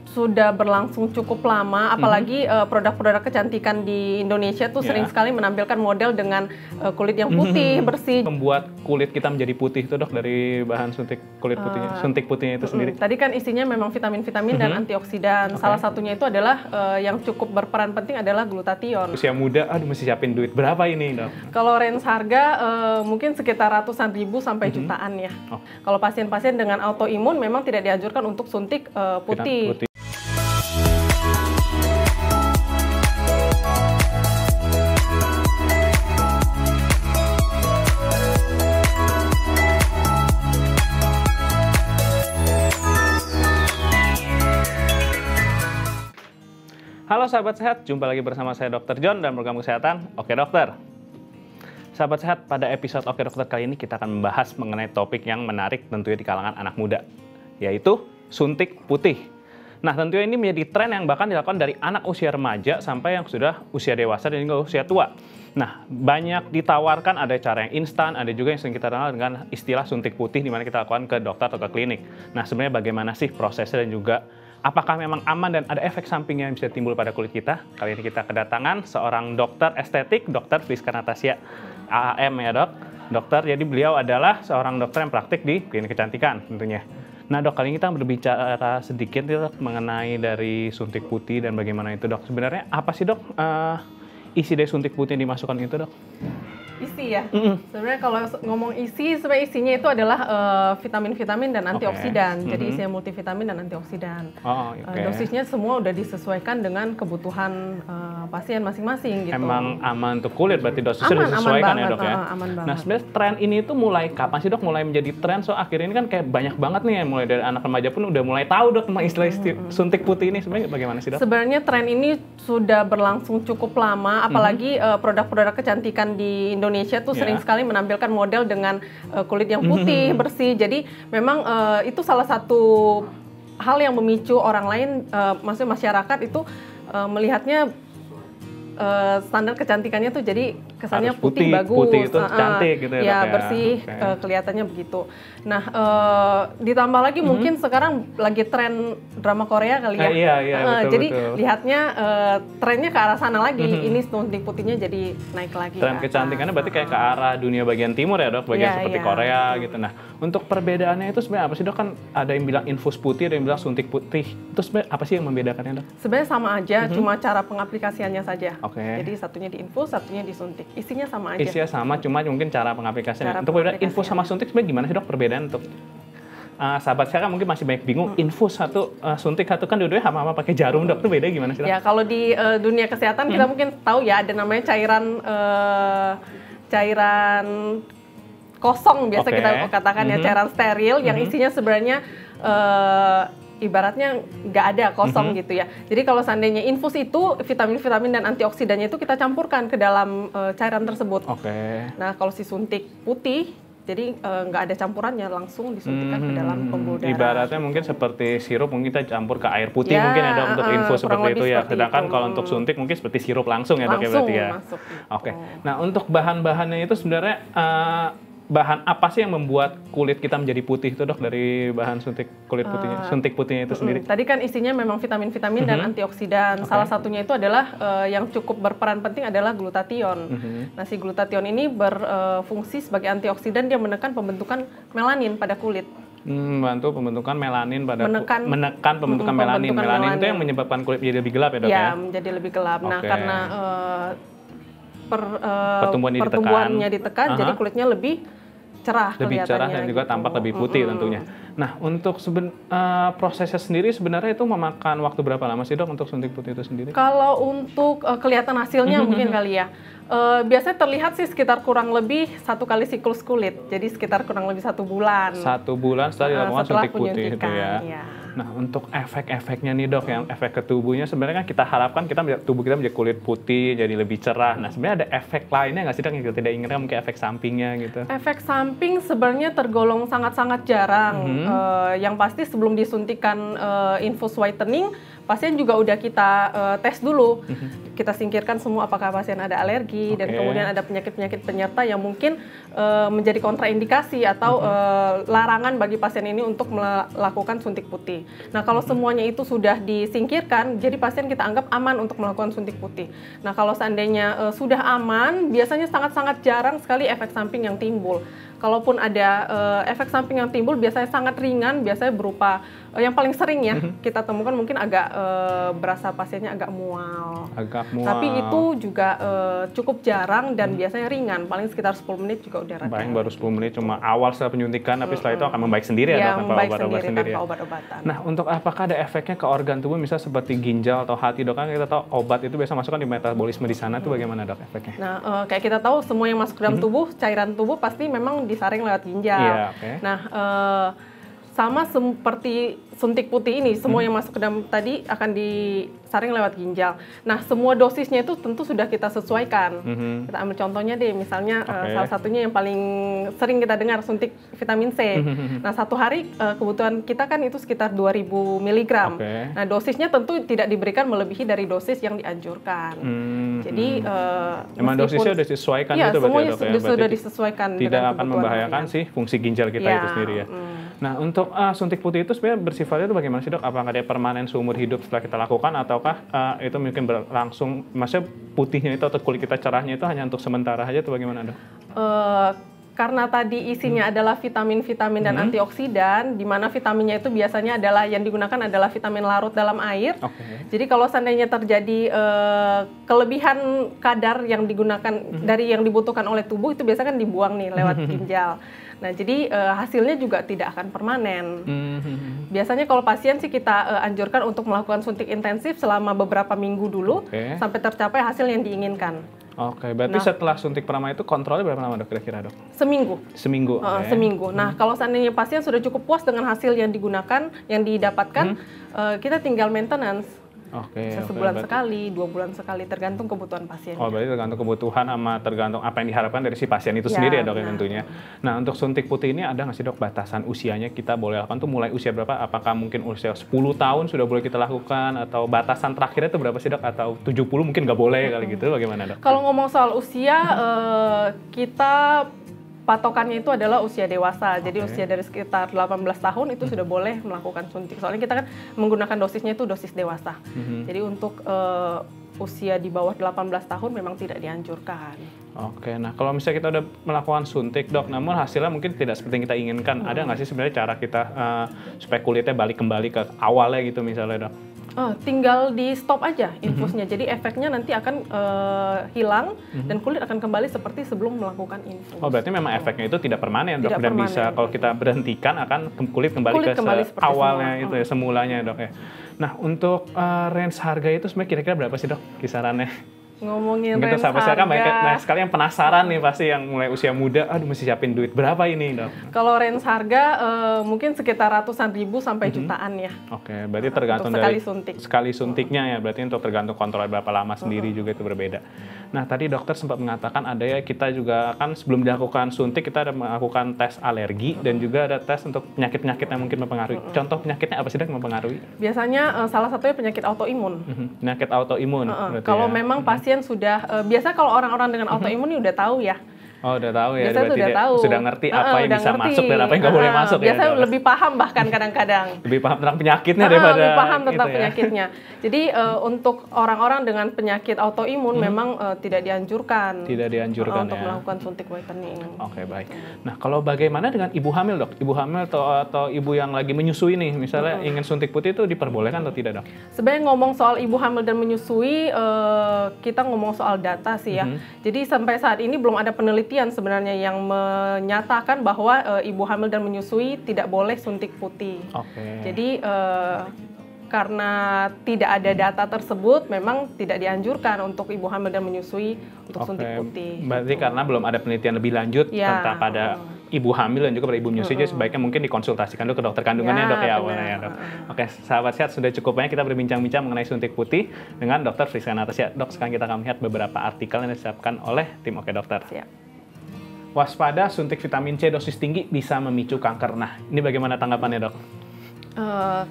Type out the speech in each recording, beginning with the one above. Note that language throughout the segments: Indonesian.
sudah berlangsung cukup lama, apalagi produk-produk kecantikan di Indonesia tuh sering sekali menampilkan model dengan kulit yang putih, bersih. Membuat kulit kita menjadi putih itu dok dari bahan suntik kulit putihnya, suntik putihnya itu sendiri. Tadi kan isinya memang vitamin-vitamin dan antioksidan. Salah satunya itu adalah yang cukup berperan penting adalah glutathione. Usia muda, aduh mesti siapin duit berapa ini dok? Kalau range harga mungkin sekitar ratusan ribu sampai jutaan ya. Kalau pasien-pasien dengan autoimun memang tidak dianjurkan untuk suntik putih. Halo sahabat sehat, jumpa lagi bersama saya Dr. John dan program kesehatan Oke Dokter. Sahabat sehat, pada episode Oke Dokter kali ini kita akan membahas mengenai topik yang menarik tentunya di kalangan anak muda, yaitu suntik putih. Nah, tentunya ini menjadi tren yang bahkan dilakukan dari anak usia remaja sampai yang sudah usia dewasa dan juga usia tua. Nah, banyak ditawarkan, ada cara yang instan, ada juga yang sering kita kenal dengan istilah suntik putih di mana kita lakukan ke dokter atau ke klinik. Nah, sebenarnya bagaimana sih prosesnya dan juga apakah memang aman dan ada efek samping yang bisa timbul pada kulit kita? Kali ini kita kedatangan seorang dokter estetik, Dr. Friska Natasha, AAM ya dok. Dokter, jadi beliau adalah seorang dokter yang praktik di klinik kecantikan tentunya. Nah dok, kali ini kita berbicara sedikit dok mengenai dari suntik putih dan bagaimana itu dok. Sebenarnya apa sih dok isi dari suntik putih yang dimasukkan itu dok? Isi ya. Sebenarnya kalau ngomong isi, sebenarnya isinya itu adalah vitamin-vitamin dan antioksidan. Jadi isinya multivitamin dan antioksidan. Dosisnya semua udah disesuaikan dengan kebutuhan pasien masing-masing gitu. Emang aman untuk kulit berarti dosisnya disesuaikan ya dok ya? Aman banget. Nah sebenarnya tren ini tuh mulai kapan sih dok mulai menjadi tren? So akhirnya ini kan kayak banyak banget nih mulai dari anak remaja pun udah mulai tahu dok tentang istilah suntik putih ini. Sebenarnya bagaimana sih dok? Sebenarnya tren ini sudah berlangsung cukup lama, apalagi produk-produk kecantikan di Indonesia tuh sering sekali menampilkan model dengan kulit yang putih, bersih. Jadi memang itu salah satu hal yang memicu orang lain, maksudnya masyarakat itu melihatnya standar kecantikannya tuh jadi kesannya putih bagus, putih itu cantik gitu ya, bersih, kelihatannya begitu. Nah, ditambah lagi mungkin sekarang lagi tren drama Korea kali ya. Betul, jadi lihatnya trennya ke arah sana lagi. Ini suntik putihnya jadi naik lagi. Tren kecantikannya berarti kayak ke arah dunia bagian timur ya dok, bagian seperti Korea gitu. Nah, untuk perbedaannya itu sebenarnya apa sih dok? Kan ada yang bilang infus putih, ada yang bilang suntik putih. Itu sebenarnya apa sih yang membedakannya dok? Sebenarnya sama aja, cuma cara pengaplikasiannya saja. Jadi satunya diinfus, satunya disuntik. Isinya sama aja. Isinya sama, cuma mungkin cara pengaplikasiannya. Untuk perbedaan infus sama suntik sebenarnya gimana sih dok perbedaan untuk sahabat saya kan mungkin masih banyak bingung. Infus satu, suntik satu kan dua-duanya sama-sama pakai jarum dok. Itu beda gimana sih dok? Ya kalau di dunia kesehatan kita mungkin tahu ya ada namanya cairan kosong biasa kita katakan ya, cairan steril yang isinya sebenarnya ibaratnya nggak ada, kosong gitu ya. Jadi kalau seandainya infus itu vitamin-vitamin dan antioksidannya itu kita campurkan ke dalam cairan tersebut. Nah kalau si suntik putih, jadi nggak ada campurannya, langsung disuntikkan ke dalam pembuluh darah. Ibaratnya mungkin seperti sirup, mungkin kita campur ke air putih mungkin ya dok untuk infus seperti itu ya. Sedangkan kalau untuk suntik mungkin seperti sirup langsung ya dok ya berarti ya. Masuk. Nah untuk bahan-bahannya itu sebenarnya bahan apa sih yang membuat kulit kita menjadi putih itu dok dari bahan suntik kulit putihnya, suntik putihnya itu sendiri? Tadi kan isinya memang vitamin-vitamin dan antioksidan. Salah satunya itu adalah yang cukup berperan penting adalah glutathione. Nah si glutathione ini berfungsi sebagai antioksidan, dia menekan pembentukan melanin pada kulit. Membantu pembentukan melanin pada menekan pembentukan melanin. Melanin itu yang menyebabkan kulit menjadi lebih gelap ya dok ya? Ya, menjadi lebih gelap. Nah karena pertumbuhannya ditekan, jadi kulitnya lebih cerah dan juga tampak lebih putih tentunya. Nah, untuk prosesnya sendiri sebenarnya itu memakan waktu berapa lama sih dok untuk suntik putih itu sendiri? Kalau untuk kelihatan hasilnya mungkin kali ya, biasanya terlihat sih sekitar kurang lebih 1 kali siklus kulit, jadi sekitar kurang lebih 1 bulan. 1 bulan setelah dilakukan suntik putih itu ya. Nah, untuk efek-efeknya nih dok, yang efek ke tubuhnya sebenarnya kan kita harapkan tubuh kita menjadi kulit putih, jadi lebih cerah. Nah, sebenarnya ada efek lainnya nggak sih dok yang kita tidak inginkan, mungkin efek sampingnya gitu? Efek samping sebenarnya tergolong sangat-sangat jarang. Yang pasti sebelum disuntikan infus whitening, pasien juga udah kita tes dulu. kita singkirkan semua apakah pasien ada alergi dan kemudian ada penyakit-penyakit penyerta yang mungkin menjadi kontraindikasi atau larangan bagi pasien ini untuk melakukan suntik putih. Nah, kalau semuanya itu sudah disingkirkan, jadi pasien kita anggap aman untuk melakukan suntik putih. Nah, kalau seandainya sudah aman, biasanya sangat-sangat jarang sekali efek samping yang timbul. Kalaupun ada efek samping yang timbul, biasanya sangat ringan, biasanya berupa yang paling sering ya kita temukan mungkin agak berasa pasiennya agak mual. Tapi itu juga cukup jarang dan biasanya ringan, paling sekitar 10 menit juga udah reda. Paling baru 10 menit cuma awal setelah penyuntikan, tapi setelah itu akan membaik sendiri ya, tanpa obat-obat sendiri. Tanpa obat-obatan. Nah, untuk apakah ada efeknya ke organ tubuh, misalnya seperti ginjal atau hati, dok? Kan kita tahu obat itu biasa masukkan di metabolisme di sana, itu bagaimana dok efeknya? Nah, kayak kita tahu semua yang masuk ke dalam tubuh, cairan tubuh pasti memang disaring lewat ginjal. Nah, sama seperti suntik putih ini, semua yang masuk ke dalam tadi akan disaring lewat ginjal. Nah, semua dosisnya itu tentu sudah kita sesuaikan. Kita ambil contohnya deh, misalnya salah satunya yang paling sering kita dengar, suntik vitamin C. Nah, satu hari kebutuhan kita kan itu sekitar 2000 mg. Nah, dosisnya tentu tidak diberikan melebihi dari dosis yang dianjurkan. Jadi, emang dosisnya sudah disesuaikan gitu berarti ya, dok ya? Sudah disesuaikan. Tidak akan membahayakan sih fungsi ginjal kita itu sendiri ya. Nah, untuk suntik putih itu sebenarnya bersifatnya itu bagaimana sih dok? Apakah dia permanen seumur hidup setelah kita lakukan, ataukah itu mungkin berlangsung, maksudnya putihnya itu atau kulit kita cerahnya itu hanya untuk sementara aja, itu bagaimana dok? Karena tadi isinya adalah vitamin-vitamin dan antioksidan, di mana vitaminnya itu biasanya adalah yang digunakan adalah vitamin larut dalam air. Jadi kalau seandainya terjadi kelebihan kadar yang digunakan dari yang dibutuhkan oleh tubuh, itu biasanya kan dibuang nih lewat ginjal. Nah, jadi hasilnya juga tidak akan permanen. Biasanya kalau pasien sih kita anjurkan untuk melakukan suntik intensif selama beberapa minggu dulu sampai tercapai hasil yang diinginkan. Berarti setelah suntik pertama itu kontrolnya berapa lama dok kira-kira dok? Seminggu. Seminggu? Seminggu. Nah, kalau seandainya pasien sudah cukup puas dengan hasil yang digunakan, yang didapatkan, kita tinggal maintenance. Sebulan sekali, 2 bulan sekali, tergantung kebutuhan pasien. Berarti tergantung kebutuhan sama tergantung apa yang diharapkan dari si pasien itu sendiri ya dok tentunya. Nah, untuk suntik putih ini ada nggak sih dok batasan usianya kita boleh lakukan tuh mulai usia berapa? Apakah mungkin usia 10 tahun sudah boleh kita lakukan, atau batasan terakhirnya itu berapa sih dok? Atau 70 mungkin nggak boleh kali gitu, bagaimana dok? Kalau ngomong soal usia, kita patokannya itu adalah usia dewasa. Jadi usia dari sekitar 18 tahun itu sudah boleh melakukan suntik. Soalnya kita kan menggunakan dosisnya itu dosis dewasa. Jadi untuk usia di bawah 18 tahun memang tidak dianjurkan. Nah kalau misalnya kita udah melakukan suntik dok, namun hasilnya mungkin tidak seperti yang kita inginkan, ada nggak sih sebenarnya cara kita supaya kulitnya balik kembali ke awalnya gitu misalnya dok? Tinggal di stop aja infusnya, jadi efeknya nanti akan hilang dan kulit akan kembali seperti sebelum melakukan infus. Berarti memang efeknya itu tidak permanen dok, dan bisa kalau kita berhentikan akan kulit kembali ke awalnya itu ya, semulanya dok ya. Nah, untuk range harga itu sebenarnya kira-kira berapa sih dok kisarannya? Ngomongin range harga, saya kan banyak sekali yang penasaran nih pasti yang mulai usia muda, aduh mesti siapin duit berapa ini dok? Kalau range harga mungkin sekitar ratusan ribu sampai jutaan ya. Berarti tergantung dari sekali suntiknya ya, berarti untuk tergantung kontrol berapa lama sendiri juga itu berbeda. Nah tadi dokter sempat mengatakan ada ya, kita juga kan sebelum dilakukan suntik kita ada melakukan tes alergi dan juga ada tes untuk penyakit-penyakit yang mungkin mempengaruhi. Contoh penyakitnya apa sih dok yang mempengaruhi? Biasanya salah satunya penyakit autoimun. Penyakit autoimun. Kalau memang pasien sudah biasa, kalau orang-orang dengan autoimun ini udah tahu ya. Udah tahu ya, biasanya berarti sudah ngerti apa yang bisa masuk dan apa yang nggak boleh masuk. Biasanya lebih paham bahkan kadang-kadang. Lebih paham tentang penyakitnya daripada lebih paham tentang penyakitnya. Jadi untuk orang-orang dengan penyakit autoimun memang tidak dianjurkan. Tidak dianjurkan untuk melakukan suntik whitening. Baik. Nah, kalau bagaimana dengan ibu hamil dok? Ibu hamil atau ibu yang lagi menyusui nih, misalnya ingin suntik putih itu diperbolehkan atau tidak dok? Sebenarnya ngomong soal ibu hamil dan menyusui, kita ngomong soal data sih ya. Jadi sampai saat ini belum ada penelitian sebenarnya yang menyatakan bahwa ibu hamil dan menyusui tidak boleh suntik putih. Jadi karena tidak ada data tersebut, memang tidak dianjurkan untuk ibu hamil dan menyusui untuk suntik putih. Berarti karena belum ada penelitian lebih lanjut tentang pada ibu hamil dan juga pada ibu menyusui, jadi sebaiknya mungkin dikonsultasikan dulu ke dokter kandungannya dok ya awalnya ya dok. Sahabat sehat, sudah cukup banyak kita berbincang-bincang mengenai suntik putih dengan Dr. Friska Natasha. Dok, sekarang kita akan melihat beberapa artikel yang disiapkan oleh tim Oke Dokter. Waspada, suntik vitamin C dosis tinggi bisa memicu kanker. Nah, ini bagaimana tanggapannya dok?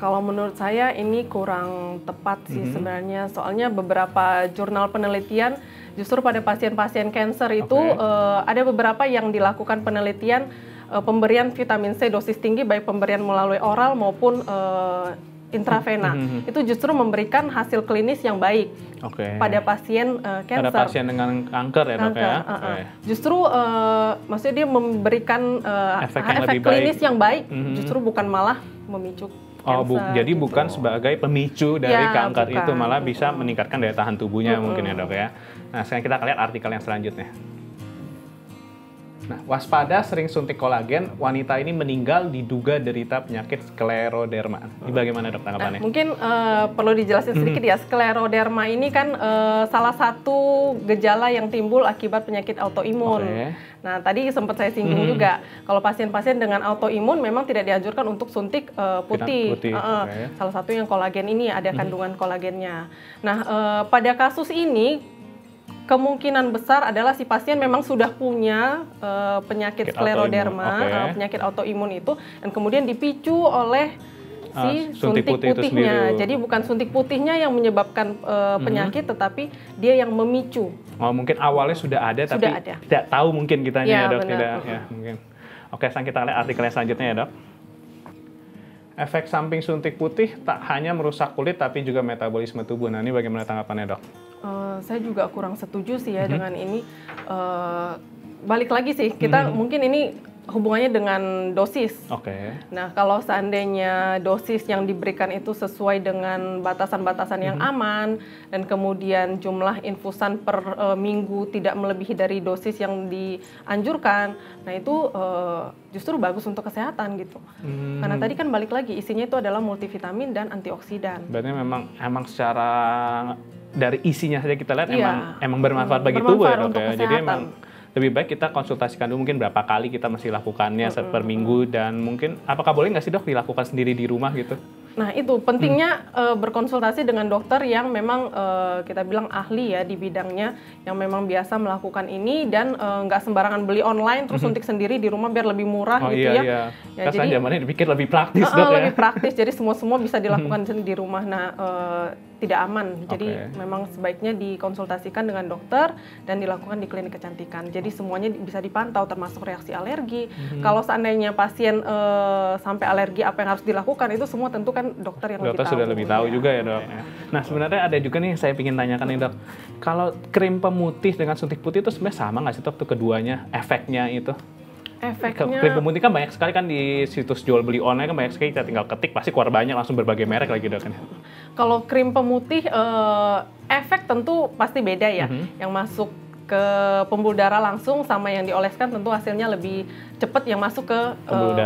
Kalau menurut saya ini kurang tepat sih sebenarnya. Soalnya beberapa jurnal penelitian justru pada pasien-pasien kanker itu ada beberapa yang dilakukan penelitian pemberian vitamin C dosis tinggi, baik pemberian melalui oral maupun intravena. Itu justru memberikan hasil klinis yang baik pada pasien kanker. Pada pasien dengan kanker ya dok ya? Justru maksudnya dia memberikan efek klinis yang baik, justru bukan malah memicu kanker. Jadi gitu. bukan sebagai pemicu dari kanker itu, malah bisa meningkatkan daya tahan tubuhnya mungkin ya dok ya. Nah sekarang kita akan lihat artikel yang selanjutnya. Nah, waspada sering suntik kolagen, wanita ini meninggal diduga derita penyakit skleroderma. Ini bagaimana dok tanggapannya? Mungkin perlu dijelasin sedikit ya, skleroderma ini kan salah satu gejala yang timbul akibat penyakit autoimun. Nah, tadi sempat saya singgung juga, kalau pasien-pasien dengan autoimun memang tidak dianjurkan untuk suntik putih. Salah satu yang kolagen ini ada kandungan kolagennya. Nah, pada kasus ini kemungkinan besar adalah si pasien memang sudah punya penyakit skleroderma, penyakit autoimun itu, dan kemudian dipicu oleh si suntik putihnya. Jadi bukan suntik putihnya yang menyebabkan penyakit, tetapi dia yang memicu. Mungkin awalnya sudah ada, tapi tidak tahu mungkin kitanya ya dok. Mungkin. Oke, sekarang kita lihat artikel yang selanjutnya ya dok. Efek samping suntik putih tak hanya merusak kulit, tapi juga metabolisme tubuh. Nah, ini bagaimana tanggapannya dok? Saya juga kurang setuju sih ya dengan ini. Balik lagi sih, kita mungkin ini hubungannya dengan dosis. Nah, kalau seandainya dosis yang diberikan itu sesuai dengan batasan-batasan yang aman, dan kemudian jumlah infusan per minggu tidak melebihi dari dosis yang dianjurkan, nah itu justru bagus untuk kesehatan gitu. Karena tadi kan balik lagi, isinya itu adalah multivitamin dan antioksidan. Berarti memang secara dari isinya saja kita lihat emang bermanfaat bagi tubuh ya dok ya. Jadi emang lebih baik kita konsultasikan dulu mungkin berapa kali kita mesti lakukannya per minggu, dan mungkin apakah boleh nggak sih dok dilakukan sendiri di rumah gitu? Nah itu pentingnya berkonsultasi dengan dokter yang memang kita bilang ahli ya di bidangnya, yang memang biasa melakukan ini, dan nggak sembarangan beli online terus suntik sendiri di rumah biar lebih murah gitu ya. Jadi zamannya dipikir lebih praktis dok ya. Lebih praktis, jadi semua bisa dilakukan di rumah. Nah tidak aman, jadi memang sebaiknya dikonsultasikan dengan dokter dan dilakukan di klinik kecantikan. Jadi semuanya bisa dipantau, termasuk reaksi alergi. Kalau seandainya pasien sampai alergi, apa yang harus dilakukan itu semua tentu kan dokter yang lebih tahu. Dokter sudah lebih tahu juga ya dok. Nah sebenarnya ada juga nih saya ingin tanyakan nih dok, kalau krim pemutih dengan suntik putih itu sebenarnya sama nggak sih dok tuh keduanya efeknya itu? Krim pemutih kan banyak sekali kan di situs jual beli online kan, banyak sekali, kita tinggal ketik pasti keluar banyak langsung berbagai merek lagi dok. Kalau krim pemutih efek tentu pasti beda ya. Yang masuk ke pembuluh darah langsung sama yang dioleskan tentu hasilnya lebih cepat yang masuk ke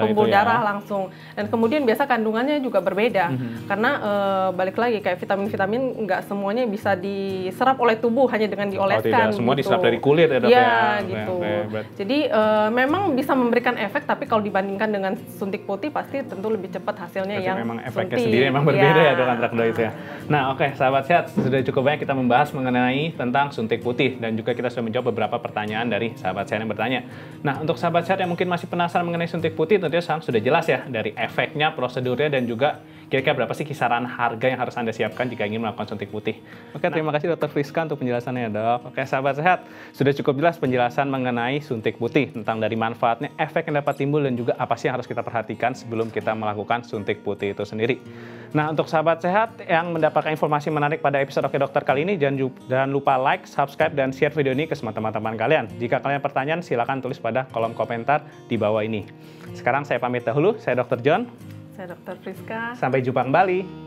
pembuluh darah langsung. Dan kemudian biasa kandungannya juga berbeda. Karena balik lagi kayak vitamin-vitamin nggak semuanya bisa diserap oleh tubuh hanya dengan dioleskan. Tidak semua diserap dari kulit ya dok ya. Gitu. Jadi memang bisa memberikan efek, tapi kalau dibandingkan dengan suntik putih pasti tentu lebih cepat hasilnya. Berarti yang memang efeknya sendiri memang berbeda ya dok antara kedua itu ya. Nah sahabat sehat, sudah cukup banyak kita membahas mengenai tentang suntik putih, dan juga kita sudah menjawab beberapa pertanyaan dari sahabat sehat yang bertanya. Nah untuk sahabat sehat yang mungkin masih penasaran mengenai suntik putih, tentunya sekarang sudah jelas ya dari efeknya, prosedurnya, dan juga kira-kira berapa sih kisaran harga yang harus Anda siapkan jika ingin melakukan suntik putih. Terima kasih Dr. Friska untuk penjelasannya dok. Sahabat sehat, sudah cukup jelas penjelasan mengenai suntik putih, tentang dari manfaatnya, efek yang dapat timbul, dan juga apa sih yang harus kita perhatikan sebelum kita melakukan suntik putih itu sendiri. Nah untuk sahabat sehat yang mendapatkan informasi menarik pada episode Oke Dokter kali ini, jangan lupa like, subscribe, dan share video ini ke semua teman-teman kalian. Jika kalian ada pertanyaan, silakan tulis pada kolom komentar di bawah ini. Sekarang saya pamit dahulu, saya Dr. John. Saya Dr. Friska. Sampai jumpa kembali.